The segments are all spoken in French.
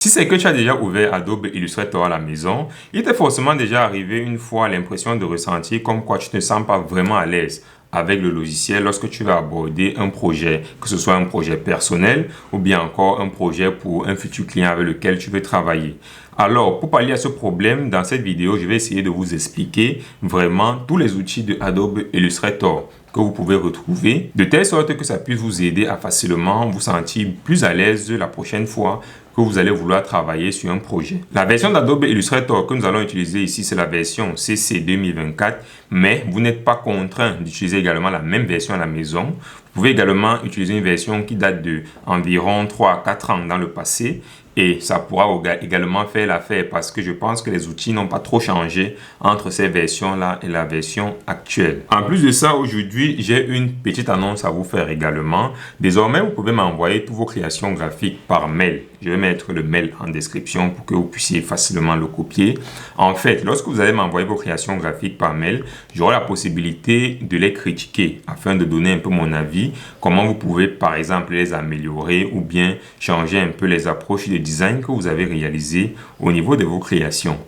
Si c'est que tu as déjà ouvert Adobe Illustrator à la maison, il t'est forcément déjà arrivé une fois l'impression de ressentir comme quoi tu ne te sens pas vraiment à l'aise avec le logiciel lorsque tu vas aborder un projet, que ce soit un projet personnel ou bien encore un projet pour un futur client avec lequel tu veux travailler. Alors, pour pallier à ce problème, dans cette vidéo, je vais essayer de vous expliquer vraiment tous les outils de Adobe Illustrator que vous pouvez retrouver, de telle sorte que ça puisse vous aider à facilement vous sentir plus à l'aise la prochaine fois que vous allez vouloir travailler sur un projet. La version d'Adobe Illustrator que nous allons utiliser ici, c'est la version CC 2024, mais vous n'êtes pas contraint d'utiliser également la même version à la maison. Vous pouvez également utiliser une version qui date de environ 3 à 4 ans dans le passé. Et ça pourra également faire l'affaire parce que je pense que les outils n'ont pas trop changé entre ces versions-là et la version actuelle. En plus de ça, aujourd'hui, j'ai une petite annonce à vous faire également. Désormais, vous pouvez m'envoyer toutes vos créations graphiques par mail. Je vais mettre le mail en description pour que vous puissiez facilement le copier. En fait, lorsque vous allez m'envoyer vos créations graphiques par mail, j'aurai la possibilité de les critiquer afin de donner un peu mon avis, comment vous pouvez par exemple les améliorer ou bien changer un peu les approches de design que vous avez réalisé au niveau de vos créations.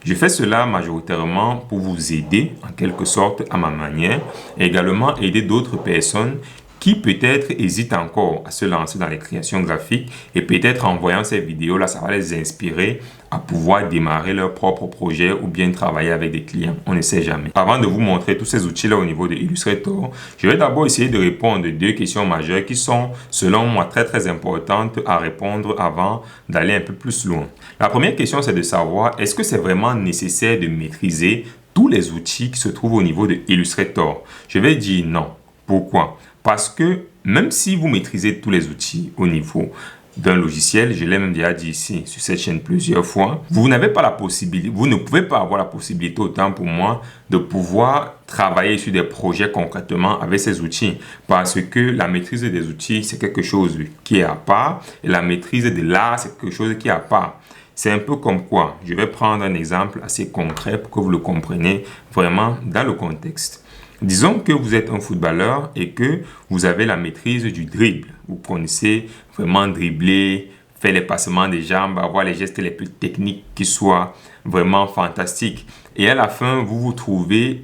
Je fais cela majoritairement pour vous aider en quelque sorte à ma manière et également aider d'autres personnes qui peut-être hésitent encore à se lancer dans les créations graphiques et peut-être en voyant ces vidéos-là, ça va les inspirer à pouvoir démarrer leur propre projet ou bien travailler avec des clients. On ne sait jamais. Avant de vous montrer tous ces outils-là au niveau de Illustrator, je vais d'abord essayer de répondre à deux questions majeures qui sont, selon moi, très importantes à répondre avant d'aller un peu plus loin. La première question, c'est de savoir, est-ce que c'est vraiment nécessaire de maîtriser tous les outils qui se trouvent au niveau de Illustrator? Je vais dire non. Pourquoi? Parce que même si vous maîtrisez tous les outils au niveau d'un logiciel, je l'ai même déjà dit ici sur cette chaîne plusieurs fois, vous n'avez pas la possibilité, vous ne pouvez pas avoir la possibilité, autant pour moi, de pouvoir travailler sur des projets concrètement avec ces outils. Parce que la maîtrise des outils, c'est quelque chose qui est à part et la maîtrise de l'art, c'est quelque chose qui est à part. C'est un peu comme quoi, je vais prendre un exemple assez concret pour que vous le compreniez vraiment dans le contexte. Disons que vous êtes un footballeur et que vous avez la maîtrise du dribble. Vous connaissez vraiment dribbler, faire les passements des jambes, avoir les gestes les plus techniques qui soient vraiment fantastiques. Et à la fin, vous vous trouvez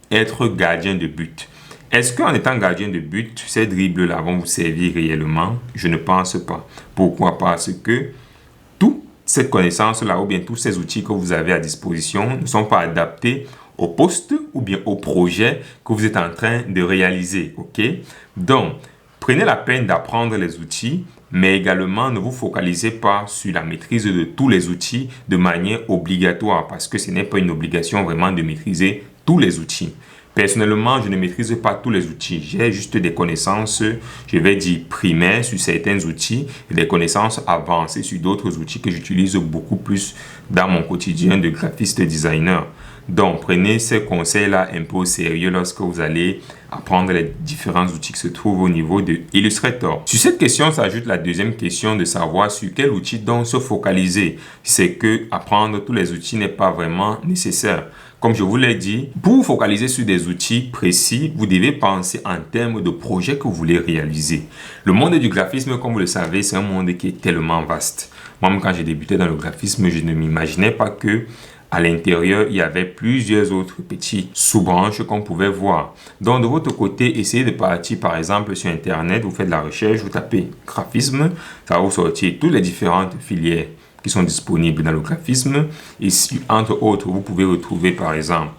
être gardien de but. Est-ce qu'en étant gardien de but, ces dribbles-là vont vous servir réellement? Je ne pense pas. Pourquoi? Parce que toute cette connaissance-là ou bien tous ces outils que vous avez à disposition ne sont pas adaptés au poste ou bien au projet que vous êtes en train de réaliser. Ok? Donc, prenez la peine d'apprendre les outils, mais également ne vous focalisez pas sur la maîtrise de tous les outils de manière obligatoire parce que ce n'est pas une obligation vraiment de maîtriser tous les outils. Personnellement, je ne maîtrise pas tous les outils. J'ai juste des connaissances, je vais dire primaires sur certains outils et des connaissances avancées sur d'autres outils que j'utilise beaucoup plus dans mon quotidien de graphiste designer. Donc, prenez ces conseils-là un peu au sérieux lorsque vous allez apprendre les différents outils qui se trouvent au niveau de Illustrator. Sur cette question s'ajoute la deuxième question de savoir sur quel outil donc se focaliser. C'est que apprendre tous les outils n'est pas vraiment nécessaire. Comme je vous l'ai dit, pour vous focaliser sur des outils précis, vous devez penser en termes de projets que vous voulez réaliser. Le monde du graphisme, comme vous le savez, c'est un monde qui est tellement vaste. Moi, quand j'ai débuté dans le graphisme, je ne m'imaginais pas que à l'intérieur, il y avait plusieurs autres petits sous-branches qu'on pouvait voir. Donc, de votre côté, essayez de partir, par exemple, sur Internet, vous faites de la recherche, vous tapez graphisme, ça va vous sortir toutes les différentes filières qui sont disponibles dans le graphisme. Et entre autres, vous pouvez retrouver, par exemple,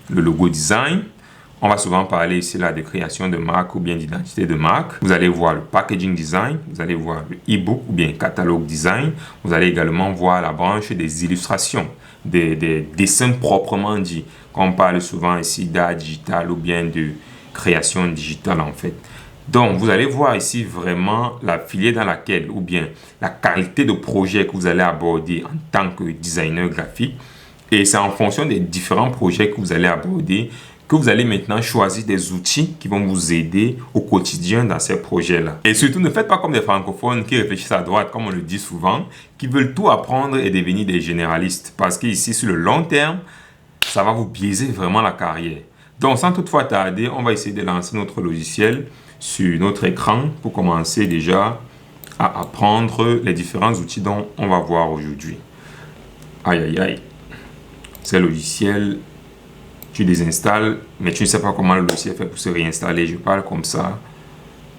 le logo design. On va souvent parler ici là de création de marque ou bien d'identité de marque. Vous allez voir le packaging design, vous allez voir le e-book ou bien catalogue design. Vous allez également voir la branche des illustrations, des dessins proprement dit. On parle souvent ici d'art digital ou bien de création digitale en fait. Donc, vous allez voir ici vraiment la filière dans laquelle ou bien la qualité de projet que vous allez aborder en tant que designer graphique. Et c'est en fonction des différents projets que vous allez aborder que vous allez maintenant choisir des outils qui vont vous aider au quotidien dans ces projets-là. Et surtout, ne faites pas comme des francophones qui réfléchissent à droite, comme on le dit souvent, qui veulent tout apprendre et devenir des généralistes. Parce qu'ici, sur le long terme, ça va vous biaiser vraiment la carrière. Donc, sans toutefois tarder, on va essayer de lancer notre logiciel sur notre écran pour commencer déjà à apprendre les différents outils dont on va voir aujourd'hui. Aïe aïe aïe, ces logiciels, tu les installes, mais tu ne sais pas comment le logiciel fait pour se réinstaller. Je parle comme ça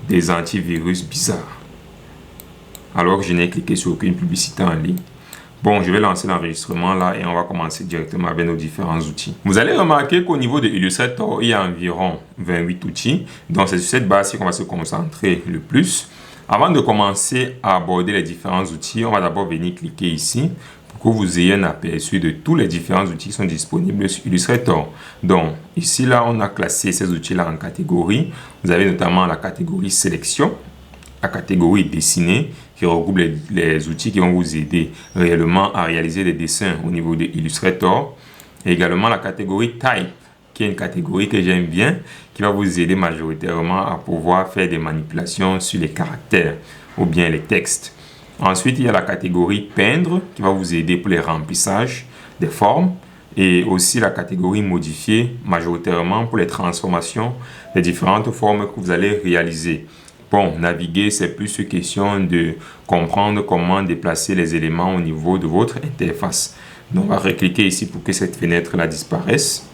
des antivirus bizarres. Alors que je n'ai cliqué sur aucune publicité en ligne. Bon, je vais lancer l'enregistrement là et on va commencer directement avec nos différents outils. Vous allez remarquer qu'au niveau de Illustrator, il y a environ 28 outils. Donc, c'est sur cette base qu'on va se concentrer le plus. Avant de commencer à aborder les différents outils, on va d'abord venir cliquer ici pour que vous ayez un aperçu de tous les différents outils qui sont disponibles sur Illustrator. Donc, ici, là, on a classé ces outils-là en catégories. Vous avez notamment la catégorie sélection, la catégorie dessiner, qui regroupe les outils qui vont vous aider réellement à réaliser des dessins au niveau de Illustrator. Et également la catégorie type, qui est une catégorie que j'aime bien, qui va vous aider majoritairement à pouvoir faire des manipulations sur les caractères ou bien les textes. Ensuite, il y a la catégorie peindre, qui va vous aider pour les remplissages des formes. Et aussi la catégorie modifier, majoritairement pour les transformations des différentes formes que vous allez réaliser. Bon, naviguer, c'est plus une question de comprendre comment déplacer les éléments au niveau de votre interface. Donc, on va recliquer ici pour que cette fenêtre-là disparaisse.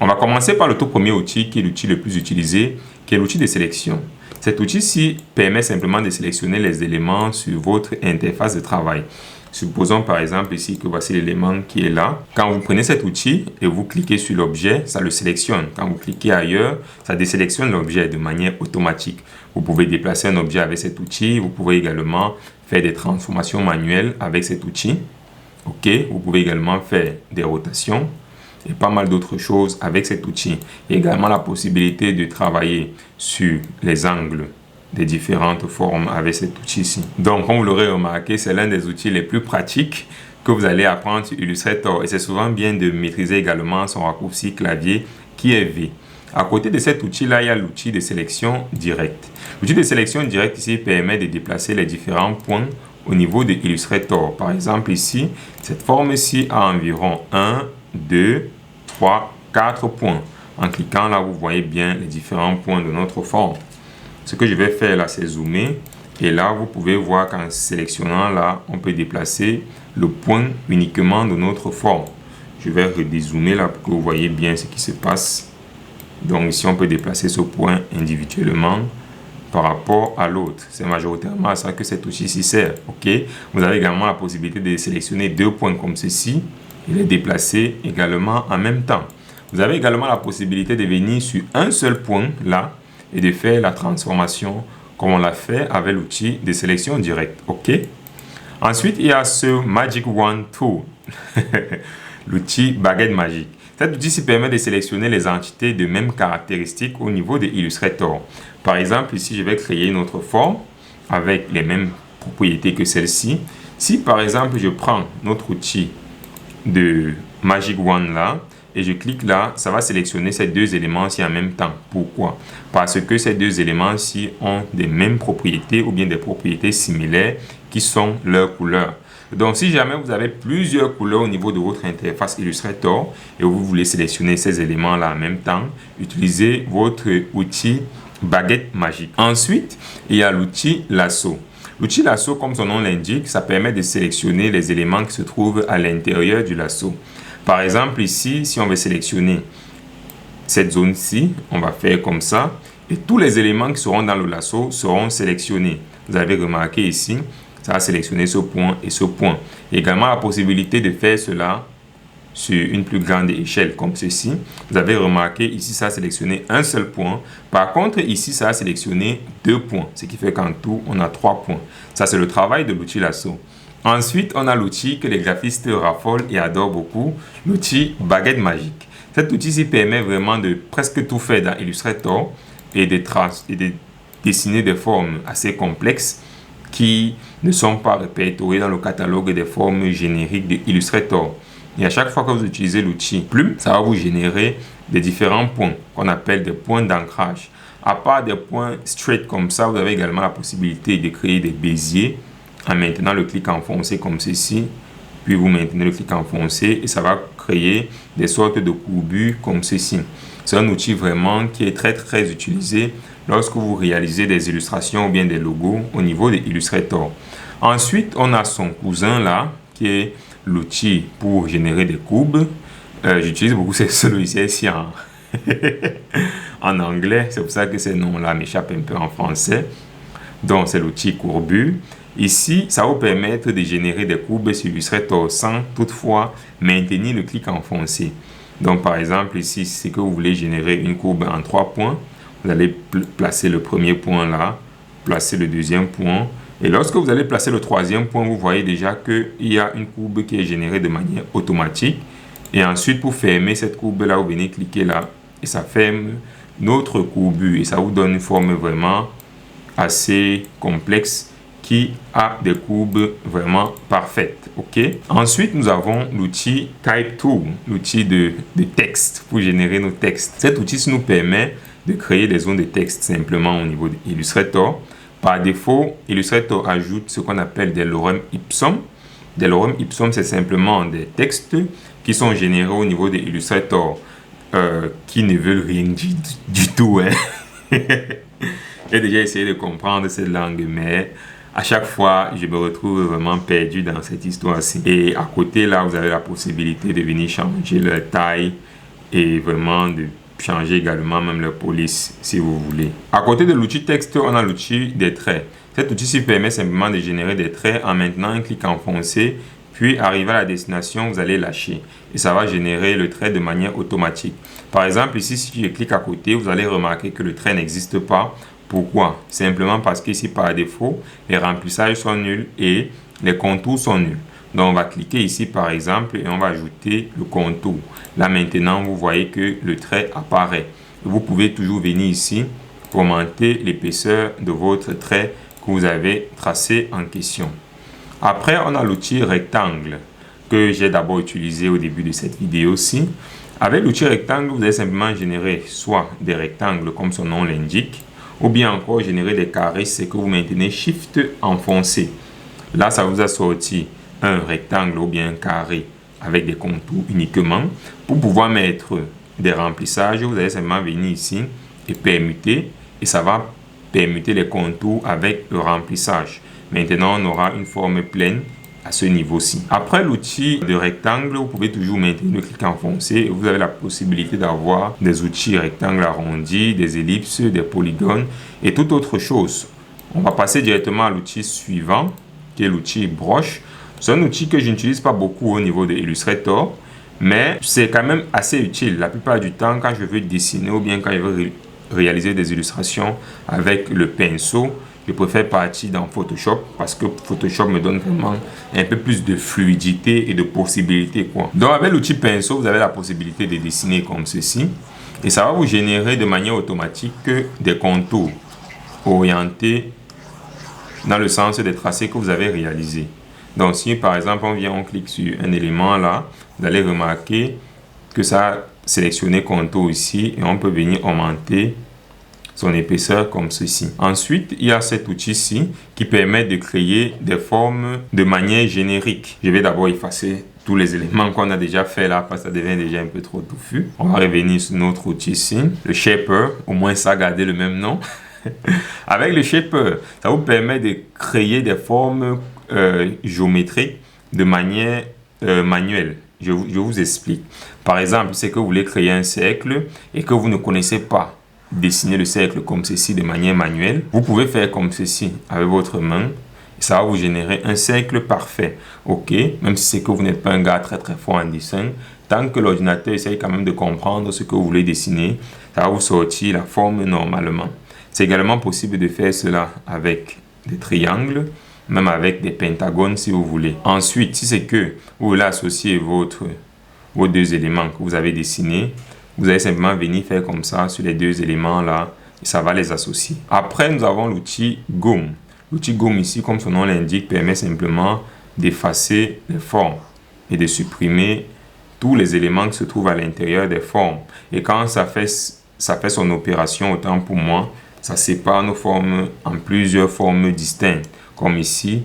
On va commencer par le tout premier outil, qui est l'outil le plus utilisé, qui est l'outil de sélection. Cet outil-ci permet simplement de sélectionner les éléments sur votre interface de travail. Supposons par exemple ici que voici l'élément qui est là. Quand vous prenez cet outil et vous cliquez sur l'objet, ça le sélectionne. Quand vous cliquez ailleurs, ça désélectionne l'objet de manière automatique. Vous pouvez déplacer un objet avec cet outil. Vous pouvez également faire des transformations manuelles avec cet outil. Ok, vous pouvez également faire des rotations et pas mal d'autres choses avec cet outil. Il y a également la possibilité de travailler sur les angles des différentes formes avec cet outil-ci. Donc, comme vous l'aurez remarqué, c'est l'un des outils les plus pratiques que vous allez apprendre sur Illustrator. Et c'est souvent bien de maîtriser également son raccourci clavier qui est V. À côté de cet outil-là, il y a l'outil de sélection directe. L'outil de sélection directe ici permet de déplacer les différents points au niveau de Illustrator. Par exemple, ici, cette forme-ci a environ 1, 2, 3, 4 points. En cliquant là, vous voyez bien les différents points de notre forme. Ce que je vais faire là, c'est zoomer. Et là, vous pouvez voir qu'en sélectionnant là, on peut déplacer le point uniquement de notre forme. Je vais redézoomer là pour que vous voyez bien ce qui se passe. Donc ici, on peut déplacer ce point individuellement par rapport à l'autre. C'est majoritairement à ça que cet outil-ci sert. Ok. Vous avez également la possibilité de sélectionner deux points comme ceci et les déplacer également en même temps. Vous avez également la possibilité de venir sur un seul point là et de faire la transformation comme on l'a fait avec l'outil de sélection directe. Ok. Ensuite, il y a ce Magic Wand Tool, l'outil baguette magique. Cet outil permet de sélectionner les entités de mêmes caractéristiques au niveau de Illustrator. Par exemple, ici, je vais créer une autre forme avec les mêmes propriétés que celle-ci. Si, par exemple, je prends notre outil de Magic Wand là, et je clique là, ça va sélectionner ces deux éléments-ci en même temps. Pourquoi? Parce que ces deux éléments-ci ont des mêmes propriétés ou bien des propriétés similaires qui sont leurs couleurs. Donc, si jamais vous avez plusieurs couleurs au niveau de votre interface Illustrator et vous voulez sélectionner ces éléments-là en même temps, utilisez votre outil baguette magique. Ensuite, il y a l'outil lasso. L'outil lasso, comme son nom l'indique, ça permet de sélectionner les éléments qui se trouvent à l'intérieur du lasso. Par exemple, ici, si on veut sélectionner cette zone-ci, on va faire comme ça. Et tous les éléments qui seront dans le lasso seront sélectionnés. Vous avez remarqué ici, ça va sélectionner ce point et ce point. Il y a également la possibilité de faire cela sur une plus grande échelle, comme ceci. Vous avez remarqué ici, ça a sélectionné un seul point. Par contre, ici, ça a sélectionné deux points. Ce qui fait qu'en tout, on a 3 points. Ça, c'est le travail de l'outil lasso. Ensuite, on a l'outil que les graphistes raffolent et adorent beaucoup, l'outil baguette magique. Cet outil-ci permet vraiment de presque tout faire dans Illustrator et de dessiner des formes assez complexes qui ne sont pas répertoriées dans le catalogue des formes génériques de Illustrator. Et à chaque fois que vous utilisez l'outil plume, ça va vous générer des différents points qu'on appelle des points d'ancrage. À part des points straight comme ça, vous avez également la possibilité de créer des béziers en maintenant le clic enfoncé comme ceci, puis vous maintenez le clic enfoncé et ça va créer des sortes de courbures comme ceci. C'est un outil vraiment qui est très utilisé lorsque vous réalisez des illustrations ou bien des logos au niveau de Illustrator. Ensuite, on a son cousin là, qui est l'outil pour générer des courbes. J'utilise beaucoup ce logiciel-ci en anglais, c'est pour ça que ces noms-là m'échappent un peu en français. Donc, c'est l'outil Courbure. Ici, ça va vous permettre de générer des courbes sur Illustrator sans toutefois maintenir le clic enfoncé. Donc, par exemple, ici, c'est que vous voulez générer une courbe en 3 points. Vous allez placer le premier point là, placer le deuxième point. Et lorsque vous allez placer le troisième point, vous voyez déjà qu'il y a une courbe qui est générée de manière automatique. Et ensuite, pour fermer cette courbe-là, vous venez cliquer là et ça ferme notre courbure. Et ça vous donne une forme vraiment assez complexe qui a des courbes vraiment parfaites. Ok. Ensuite, nous avons l'outil Type Tool, l'outil de texte pour générer nos textes. Cet outil nous permet de créer des zones de texte simplement au niveau d'Illustrator. Par défaut, Illustrator ajoute ce qu'on appelle des lorem ipsum. Des lorem ipsum, c'est simplement des textes qui sont générés au niveau de Illustrator qui ne veulent rien du tout. Hein. J'ai déjà essayé de comprendre cette langue, mais à chaque fois, je me retrouve vraiment perdu dans cette histoire-ci. Et à côté, là, vous avez la possibilité de venir changer leur taille et vraiment de changer également même leur police si vous voulez. À côté de l'outil texte, on a l'outil des traits. Cet outil permet simplement de générer des traits en maintenant un clic enfoncé, puis arrivé à la destination, vous allez lâcher et ça va générer le trait de manière automatique. Par exemple, ici, si je clique à côté, vous allez remarquer que le trait n'existe pas. Pourquoi? Simplement parce qu'ici, par défaut, les remplissages sont nuls et les contours sont nuls. Donc, on va cliquer ici, par exemple, et on va ajouter le contour. Là, maintenant, vous voyez que le trait apparaît. Vous pouvez toujours venir ici, commenter l'épaisseur de votre trait que vous avez tracé en question. Après, on a l'outil rectangle que j'ai d'abord utilisé au début de cette vidéo-ci. Avec l'outil rectangle, vous allez simplement générer soit des rectangles comme son nom l'indique, ou bien encore générer des carrés, c'est que vous maintenez Shift enfoncé. Là, ça vous a sorti un rectangle ou bien un carré avec des contours uniquement. Pour pouvoir mettre des remplissages, vous allez simplement venir ici et permuter, et ça va permuter les contours avec le remplissage. Maintenant, on aura une forme pleine à ce niveau-ci. Après l'outil de rectangle, vous pouvez toujours maintenir le clic enfoncé et vous avez la possibilité d'avoir des outils rectangles arrondis, des ellipses, des polygones et toute autre chose. On va passer directement à l'outil suivant, qui est l'outil broche. C'est un outil que je n'utilise pas beaucoup au niveau de Illustrator, mais c'est quand même assez utile. La plupart du temps, quand je veux dessiner ou bien quand je veux réaliser des illustrations avec le pinceau, je préfère partir dans Photoshop parce que Photoshop me donne vraiment un peu plus de fluidité et de possibilités, quoi. Donc avec l'outil pinceau, vous avez la possibilité de dessiner comme ceci et ça va vous générer de manière automatique des contours orientés dans le sens des tracés que vous avez réalisés. Donc si par exemple on clique sur un élément là, vous allez remarquer que ça a sélectionné contour ici et on peut venir augmenter son épaisseur comme ceci. Ensuite, il y a cet outil-ci qui permet de créer des formes de manière générique. Je vais d'abord effacer tous les éléments qu'on a déjà fait là parce que ça devient déjà un peu trop touffu. On va revenir sur notre outil ici, le Shaper, au moins ça a gardé le même nom. Avec le Shaper, ça vous permet de créer des formes géométriques de manière manuelle. Je vous explique. Par exemple, c'est que vous voulez créer un cercle et que vous ne connaissez pas dessiner le cercle comme ceci de manière manuelle. Vous pouvez faire comme ceci avec votre main. Ça va vous générer un cercle parfait. Ok, même si c'est que vous n'êtes pas un gars très fort en dessin, tant que l'ordinateur essaye quand même de comprendre ce que vous voulez dessiner, ça va vous sortir la forme normalement. C'est également possible de faire cela avec des triangles, même avec des pentagones si vous voulez. Ensuite, si c'est que vous voulez associer vos deux éléments que vous avez dessinés, vous allez simplement venir faire comme ça sur les deux éléments là et ça va les associer. Après, nous avons l'outil Gomme. L'outil Gomme ici, comme son nom l'indique, permet simplement d'effacer les formes et de supprimer tous les éléments qui se trouvent à l'intérieur des formes. Et quand ça fait son opération, autant pour moi, ça sépare nos formes en plusieurs formes distinctes. Comme ici,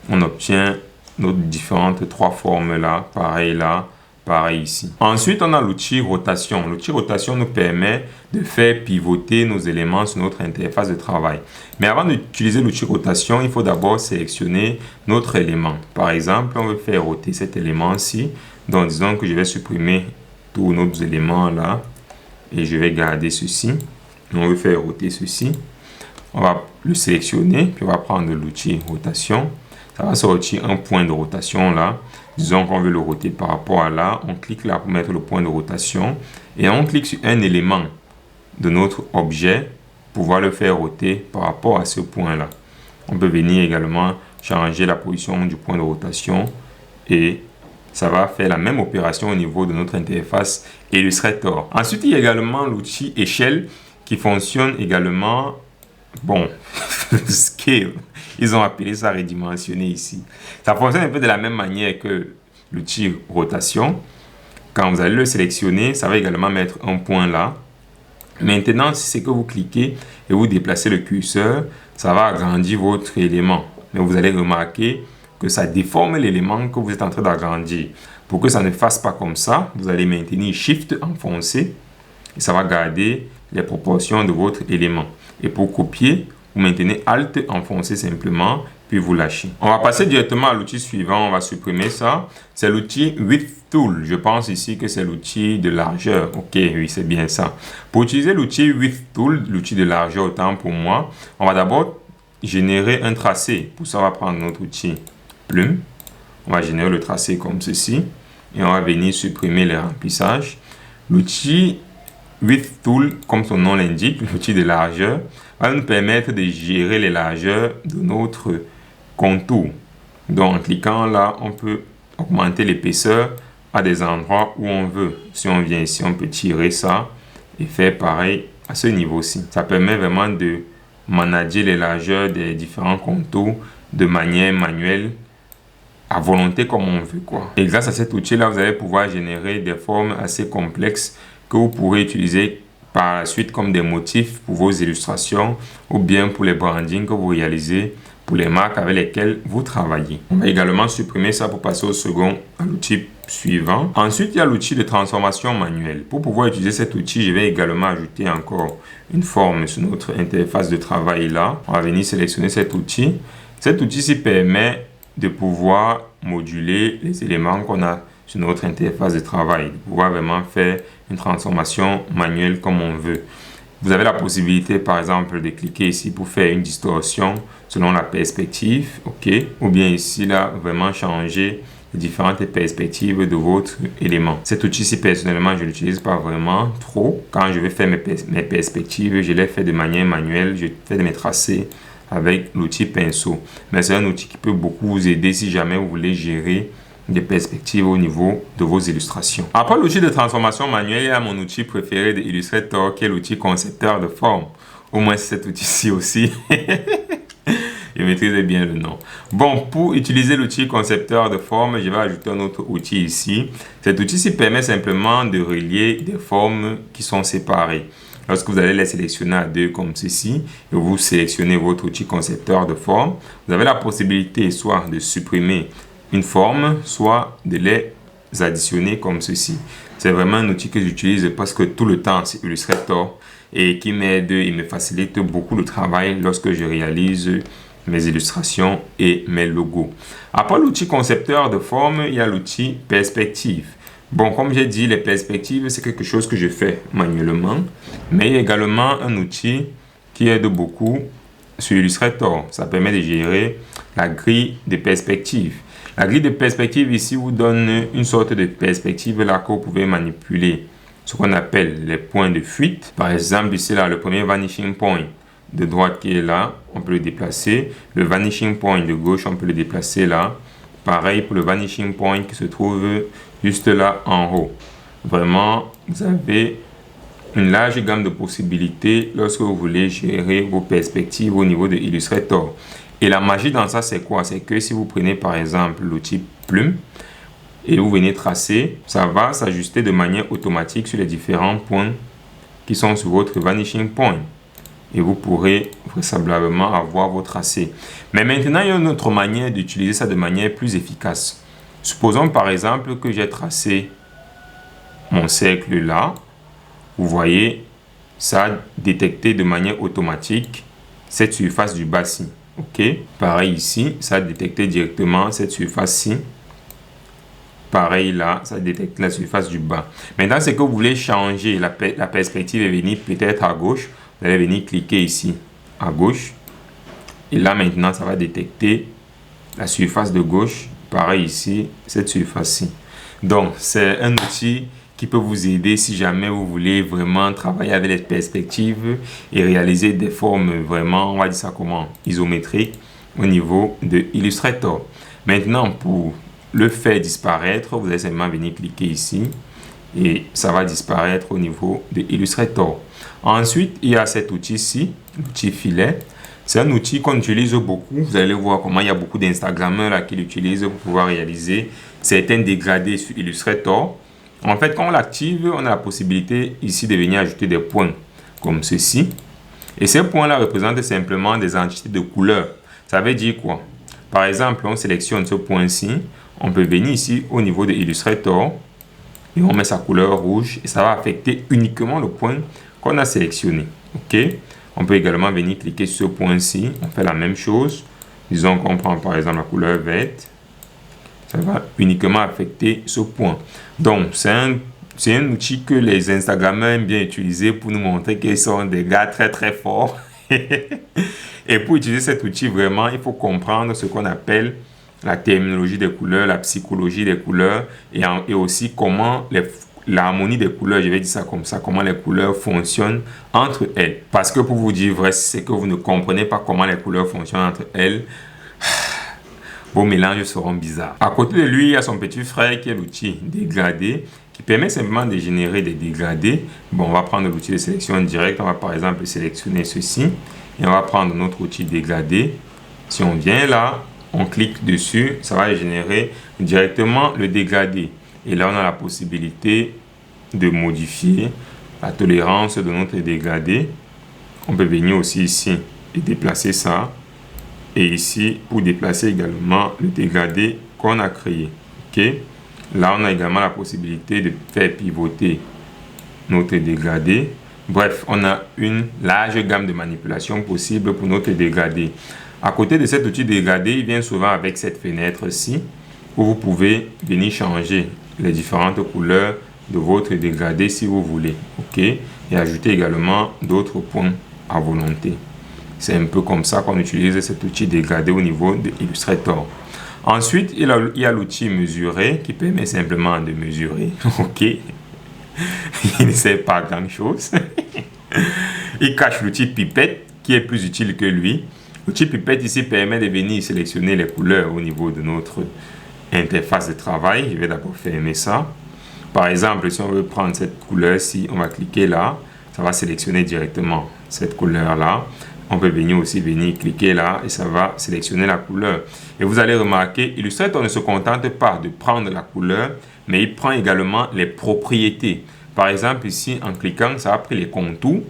on obtient nos différentes trois formes là, pareil là, pareil ici. Ensuite, on a l'outil rotation. L'outil rotation nous permet de faire pivoter nos éléments sur notre interface de travail. Mais avant d'utiliser l'outil rotation, il faut d'abord sélectionner notre élément. Par exemple, on veut faire roter cet élément-ci. Donc, disons que je vais supprimer tous nos éléments là et je vais garder ceci. On veut faire roter ceci. On va le sélectionner, puis on va prendre l'outil rotation. Ça va sortir un point de rotation là. Disons qu'on veut le roter par rapport à là. On clique là pour mettre le point de rotation. Et on clique sur un élément de notre objet pour pouvoir le faire roter par rapport à ce point là. On peut venir également changer la position du point de rotation. Et ça va faire la même opération au niveau de notre interface Illustrator. Ensuite, il y a également l'outil échelle qui fonctionne également. Bon, scale. Ils ont appelé ça redimensionner ici. Ça fonctionne un peu de la même manière que l'outil rotation. Quand vous allez le sélectionner, ça va également mettre un point là. Maintenant, si c'est que vous cliquez et vous déplacez le curseur, ça va agrandir votre élément. Mais vous allez remarquer que ça déforme l'élément que vous êtes en train d'agrandir. Pour que ça ne fasse pas comme ça, vous allez maintenir Shift enfoncé et ça va garder les proportions de votre élément. Et pour copier, vous maintenez Alt enfoncé simplement, puis vous lâchez. On va passer directement à l'outil suivant, on va supprimer ça. C'est l'outil Width Tool. Je pense ici que c'est l'outil de largeur. Ok, oui, c'est bien ça. Pour utiliser l'outil Width Tool, l'outil de largeur autant pour moi, on va d'abord générer un tracé. Pour ça, on va prendre notre outil Plume. On va générer le tracé comme ceci. Et on va venir supprimer les remplissages. L'outil Width Tool, comme son nom l'indique, l'outil de largeur, va nous permettre de gérer les largeurs de notre contour. Donc, en cliquant là, on peut augmenter l'épaisseur à des endroits où on veut. Si on vient ici, on peut tirer ça et faire pareil à ce niveau-ci. Ça permet vraiment de manager les largeurs des différents contours de manière manuelle, à volonté comme on veut, quoi. Et grâce à cet outil-là, vous allez pouvoir générer des formes assez complexes que vous pourrez utiliser par la suite comme des motifs pour vos illustrations ou bien pour les brandings que vous réalisez pour les marques avec lesquelles vous travaillez. On va également supprimer ça pour passer au second, à l'outil suivant. Ensuite, il y a l'outil de transformation manuelle. Pour pouvoir utiliser cet outil, je vais également ajouter encore une forme sur notre interface de travail là. On va venir sélectionner cet outil. Cet outil-ci permet de pouvoir moduler les éléments qu'on a sur notre interface de travail, de pouvoir vraiment faire une transformation manuelle comme on veut. Vous avez la possibilité, par exemple, de cliquer ici pour faire une distorsion selon la perspective, ok, ou bien ici, là, vraiment changer les différentes perspectives de votre élément. Cet outil-ci, personnellement, je ne l'utilise pas vraiment trop. Quand je vais faire mes perspectives, je les fais de manière manuelle, je fais de mes tracés avec l'outil pinceau. Mais c'est un outil qui peut beaucoup vous aider si jamais vous voulez gérer des perspectives au niveau de vos illustrations. Après l'outil de transformation manuelle, il y a mon outil préféré de Illustrator qui est l'outil concepteur de forme. Au moins c'est cet outil-ci aussi. Je maîtrise bien le nom. Bon, pour utiliser l'outil concepteur de forme, je vais ajouter un autre outil ici. Cet outil-ci permet simplement de relier des formes qui sont séparées. Lorsque vous allez les sélectionner à deux comme ceci, et vous sélectionnez votre outil concepteur de forme, vous avez la possibilité soit de supprimer une forme, soit de les additionner comme ceci. C'est vraiment un outil que j'utilise presque tout le temps sur Illustrator et qui m'aide et me facilite beaucoup le travail lorsque je réalise mes illustrations et mes logos. Après l'outil concepteur de forme, il y a l'outil perspective. Bon, comme j'ai dit, les perspectives, c'est quelque chose que je fais manuellement, mais il y a également un outil qui aide beaucoup sur Illustrator. Ça permet de gérer la grille de perspective. La grille de perspective ici vous donne une sorte de perspective là que vous pouvez manipuler, ce qu'on appelle les points de fuite. Par exemple, ici là, le premier vanishing point de droite qui est là, on peut le déplacer. Le vanishing point de gauche, on peut le déplacer là. Pareil pour le vanishing point qui se trouve juste là en haut. Vraiment, vous avez une large gamme de possibilités lorsque vous voulez gérer vos perspectives au niveau de Illustrator. Et la magie dans ça, c'est quoi? C'est que si vous prenez par exemple l'outil Plume et vous venez tracer, ça va s'ajuster de manière automatique sur les différents points qui sont sur votre vanishing point. Et vous pourrez vraisemblablement avoir vos tracés. Mais maintenant, il y a une autre manière d'utiliser ça de manière plus efficace. Supposons par exemple que j'ai tracé mon cercle là, vous voyez, ça a détecté de manière automatique cette surface du bas-ci. Ok, pareil ici, ça a détecté directement cette surface-ci. Pareil là, ça détecte la surface du bas. Maintenant, c'est que vous voulez changer la perspective et venir peut-être à gauche. Vous allez venir cliquer ici à gauche. Et là, maintenant, ça va détecter la surface de gauche. Pareil ici, cette surface-ci. Donc, c'est un outil qui peut vous aider si jamais vous voulez vraiment travailler avec les perspectives et réaliser des formes vraiment, on va dire ça comment, isométriques au niveau de Illustrator. Maintenant, pour le faire disparaître, vous allez simplement venir cliquer ici et ça va disparaître au niveau de Illustrator. Ensuite, il y a cet outil-ci, l'outil filet. C'est un outil qu'on utilise beaucoup. Vous allez voir comment il y a beaucoup d'Instagrammeurs là qui l'utilisent pour pouvoir réaliser certains dégradés sur Illustrator. En fait, quand on l'active, on a la possibilité ici de venir ajouter des points comme ceci. Et ces points-là représentent simplement des entités de couleurs. Ça veut dire quoi? Par exemple, on sélectionne ce point-ci. On peut venir ici au niveau de Illustrator et on met sa couleur rouge et ça va affecter uniquement le point qu'on a sélectionné. Ok? On peut également venir cliquer sur ce point-ci. On fait la même chose. Disons qu'on prend par exemple la couleur verte. Ça va uniquement affecter ce point. Donc, c'est un outil que les Instagrammeurs aiment bien utiliser pour nous montrer qu'ils sont des gars très très forts. Et pour utiliser cet outil, vraiment, il faut comprendre ce qu'on appelle la terminologie des couleurs, la psychologie des couleurs et aussi comment l'harmonie des couleurs, je vais dire ça comme ça, comment les couleurs fonctionnent entre elles. Parce que pour vous dire vrai, c'est que vous ne comprenez pas comment les couleurs fonctionnent entre elles, vos mélanges seront bizarres. À côté de lui, il y a son petit frère qui est l'outil dégradé qui permet simplement de générer des dégradés. Bon, on va prendre l'outil de sélection directe. On va par exemple sélectionner ceci et on va prendre notre outil dégradé. Si on vient là, on clique dessus, ça va générer directement le dégradé. Et là, on a la possibilité de modifier la tolérance de notre dégradé. On peut venir aussi ici et déplacer ça. Et ici, pour déplacer également le dégradé qu'on a créé. Ok? Là, on a également la possibilité de faire pivoter notre dégradé. Bref, on a une large gamme de manipulations possibles pour notre dégradé. À côté de cet outil dégradé, il vient souvent avec cette fenêtre-ci où vous pouvez venir changer les différentes couleurs de votre dégradé si vous voulez. Ok? Et ajouter également d'autres points à volonté. C'est un peu comme ça qu'on utilise cet outil dégradé au niveau de Illustrator. Ensuite, il y a l'outil mesurer qui permet simplement de mesurer. Ok? Il ne sert pas grand-chose. Il cache l'outil pipette qui est plus utile que lui. L'outil pipette ici permet de venir sélectionner les couleurs au niveau de notre interface de travail. Je vais d'abord fermer ça. Par exemple, si on veut prendre cette couleur-ci, on va cliquer là. Ça va sélectionner directement cette couleur-là. On peut aussi venir cliquer là et ça va sélectionner la couleur. Et vous allez remarquer, Illustrator ne se contente pas de prendre la couleur, mais il prend également les propriétés. Par exemple, ici, en cliquant, ça a pris les contours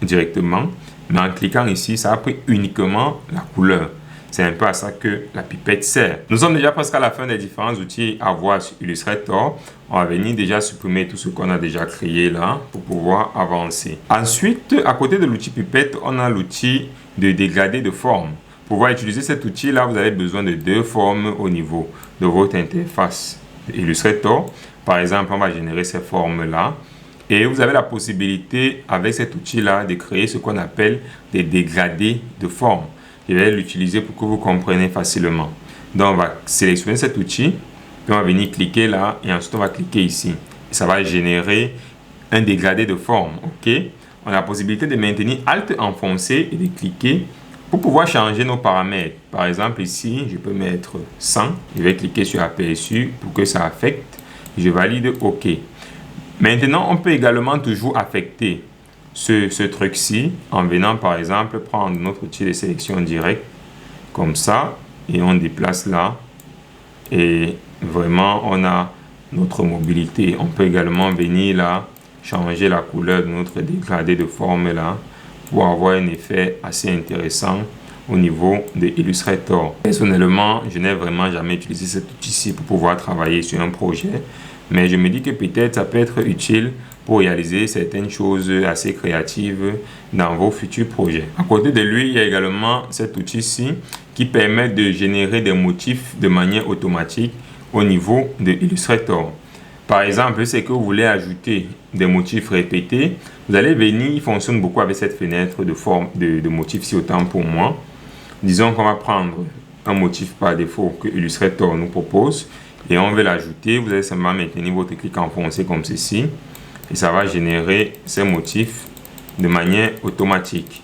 directement. Mais en cliquant ici, ça a pris uniquement la couleur. C'est un peu à ça que la pipette sert. Nous sommes déjà presque à la fin des différents outils à voir sur Illustrator. On va venir déjà supprimer tout ce qu'on a déjà créé là pour pouvoir avancer. Ensuite, à côté de l'outil pipette, on a l'outil de dégradé de forme. Pour pouvoir utiliser cet outil là, vous avez besoin de deux formes au niveau de votre interface Illustrator. Par exemple, on va générer ces formes là. Et vous avez la possibilité, avec cet outil-là, de créer ce qu'on appelle des dégradés de forme. Je vais l'utiliser pour que vous compreniez facilement. Donc, on va sélectionner cet outil, puis on va venir cliquer là, et ensuite on va cliquer ici. Et ça va générer un dégradé de forme. Ok? On a la possibilité de maintenir Alt enfoncé et de cliquer pour pouvoir changer nos paramètres. Par exemple, ici, je peux mettre 100. Je vais cliquer sur Aperçu pour que ça affecte. Je valide OK. Maintenant, on peut également toujours affecter ce truc-ci en venant par exemple prendre notre outil de sélection directe comme ça et on déplace là et vraiment on a notre mobilité. On peut également venir là changer la couleur de notre dégradé de forme là pour avoir un effet assez intéressant au niveau de Illustrator. Personnellement, je n'ai vraiment jamais utilisé cet outil-ci pour pouvoir travailler sur un projet, mais je me dis que peut-être ça peut être utile pour réaliser certaines choses assez créatives dans vos futurs projets. À côté de lui, il y a également cet outil-ci qui permet de générer des motifs de manière automatique au niveau de Illustrator. Par exemple, c'est que vous voulez ajouter des motifs répétés, vous allez venir, il fonctionne beaucoup avec cette fenêtre de forme de motifs, si autant pour moi. Disons qu'on va prendre un motif par défaut que Illustrator nous propose et on veut l'ajouter. Vous allez simplement maintenir votre clic enfoncé comme ceci et ça va générer ces motifs de manière automatique.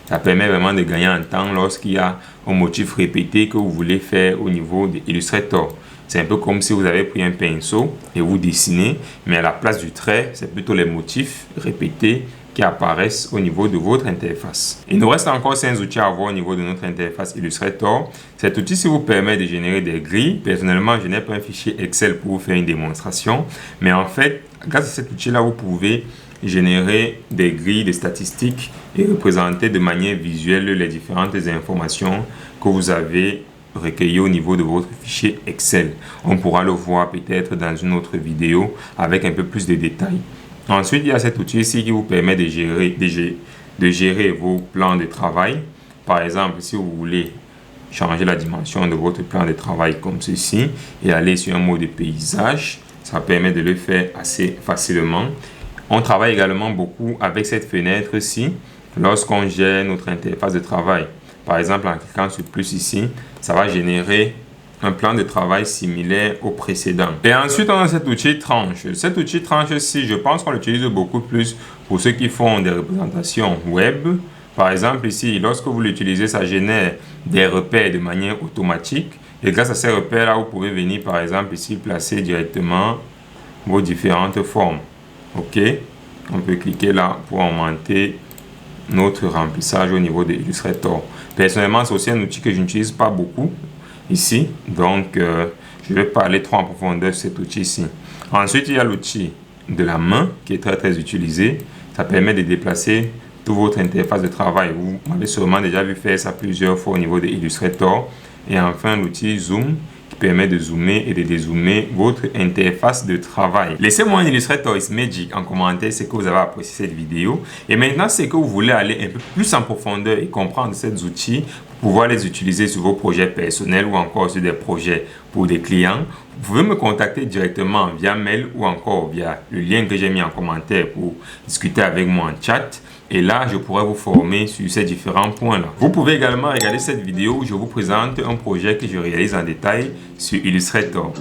Ça permet vraiment de gagner en temps lorsqu'il y a un motif répété que vous voulez faire au niveau de Illustrator. C'est un peu comme si vous avez pris un pinceau et vous dessinez, mais à la place du trait, c'est plutôt les motifs répétés qui apparaissent au niveau de votre interface. Il nous reste encore 5 outils à voir au niveau de notre interface Illustrator. Cet outil vous permet de générer des grilles. Personnellement, je n'ai pas un fichier Excel pour vous faire une démonstration, mais en fait, grâce à cet outil-là, vous pouvez générer des grilles de statistiques et représenter de manière visuelle les différentes informations que vous avez recueillies au niveau de votre fichier Excel. On pourra le voir peut-être dans une autre vidéo avec un peu plus de détails. Ensuite, il y a cet outil ici qui vous permet de gérer vos plans de travail. Par exemple, si vous voulez changer la dimension de votre plan de travail comme ceci et aller sur un mode de paysage, ça permet de le faire assez facilement. On travaille également beaucoup avec cette fenêtre-ci lorsqu'on gère notre interface de travail. Par exemple, en cliquant sur plus ici, ça va générer un plan de travail similaire au précédent. Et ensuite, on a cet outil tranche. Cet outil tranche-ci, je pense qu'on l'utilise beaucoup plus pour ceux qui font des représentations web. Par exemple, ici, lorsque vous l'utilisez, ça génère des repères de manière automatique. Et grâce à ces repères-là, vous pouvez venir, par exemple, ici, placer directement vos différentes formes. OK? On peut cliquer là pour augmenter notre remplissage au niveau de Illustrator. Personnellement, c'est aussi un outil que je n'utilise pas beaucoup ici, donc je vais pas aller trop en profondeur sur cet outil ici. Ensuite, il y a l'outil de la main qui est très utilisé. Ça permet de déplacer toute votre interface de travail. Vous m'avez sûrement déjà vu faire ça plusieurs fois au niveau de Illustrator. Et enfin, l'outil Zoom qui permet de zoomer et de dézoomer votre interface de travail. Laissez-moi un Illustrator is Magic en commentaire ce que vous avez apprécié cette vidéo. Et maintenant, c'est que vous voulez aller un peu plus en profondeur et comprendre ces outils pour pouvoir les utiliser sur vos projets personnels ou encore sur des projets pour des clients. Vous pouvez me contacter directement via mail ou encore via le lien que j'ai mis en commentaire pour discuter avec moi en chat. Et là, je pourrais vous former sur ces différents points-là. Vous pouvez également regarder cette vidéo où je vous présente un projet que je réalise en détail sur Illustrator.